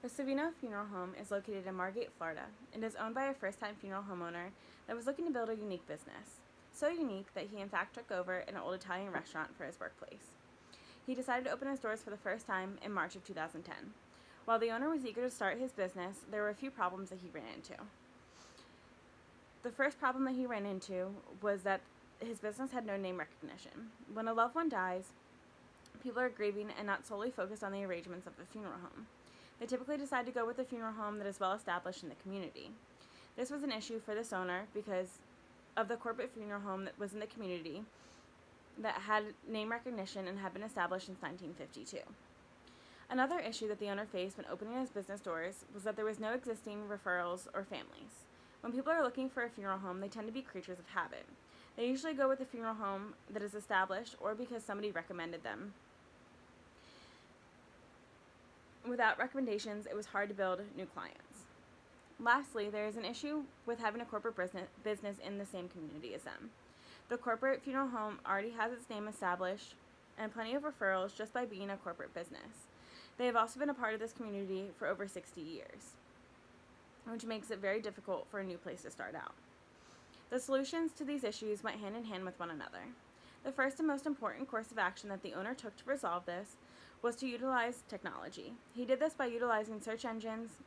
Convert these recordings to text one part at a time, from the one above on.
The Savino Funeral Home is located in Margate, Florida, and is owned by a first-time funeral homeowner that was looking to build a unique business. So unique that he in fact took over an old Italian restaurant for his workplace. He decided to open his doors for the first time in March of 2010. While the owner was eager to start his business, there were a few problems that he ran into. The first problem that he ran into was that his business had no name recognition. When a loved one dies, people are grieving and not solely focused on the arrangements of the funeral home. They typically decide to go with a funeral home that is well established in the community. This was an issue for this owner because of the corporate funeral home that was in the community that had name recognition and had been established since 1952. Another issue that the owner faced when opening his business doors was that there was no existing referrals or families. When people are looking for a funeral home, they tend to be creatures of habit. They usually go with a funeral home that is established or because somebody recommended them. Without recommendations, it was hard to build new clients. Lastly, there is an issue with having a corporate business in the same community as them. The corporate funeral home already has its name established and plenty of referrals just by being a corporate business. They have also been a part of this community for over 60 years, which makes it very difficult for a new place to start out. The solutions to these issues went hand in hand with one another. The first and most important course of action that the owner took to resolve this was to utilize technology. He did this by utilizing search engines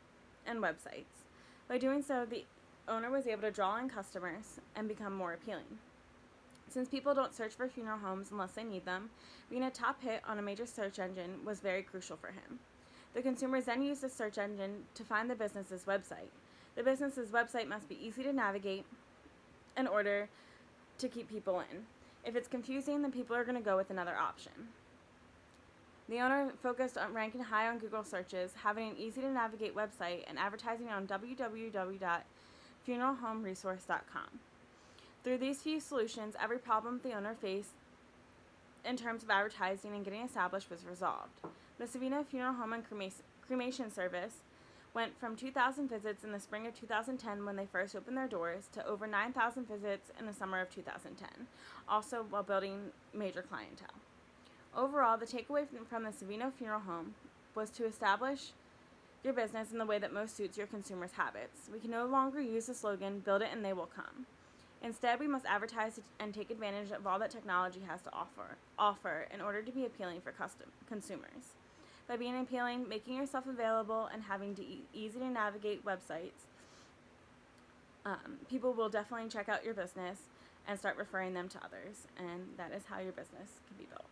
and websites. By doing so, the owner was able to draw in customers and become more appealing. Since people don't search for funeral homes unless they need them, being a top hit on a major search engine was very crucial for him. The consumers then used the search engine to find the business's website. The business's website must be easy to navigate in order to keep people in. If it's confusing, then people are going to go with another option. The owner focused on ranking high on Google searches, having an easy to navigate website, and advertising on www.funeralhomeresource.com. Through these few solutions, every problem the owner faced in terms of advertising and getting established was resolved. The Savino Funeral Home and Cremation Service went from 2,000 visits in the spring of 2010 when they first opened their doors to over 9,000 visits in the summer of 2010, also while building major clientele. Overall, the takeaway from the Savino Funeral Home was to establish your business in the way that most suits your consumers' habits. We can no longer use the slogan, "Build it and they will come." Instead, we must advertise and take advantage of all that technology has to offer in order to be appealing for consumers. By being appealing, making yourself available, and having easy to navigate websites, people will definitely check out your business and start referring them to others, and that is how your business can be built.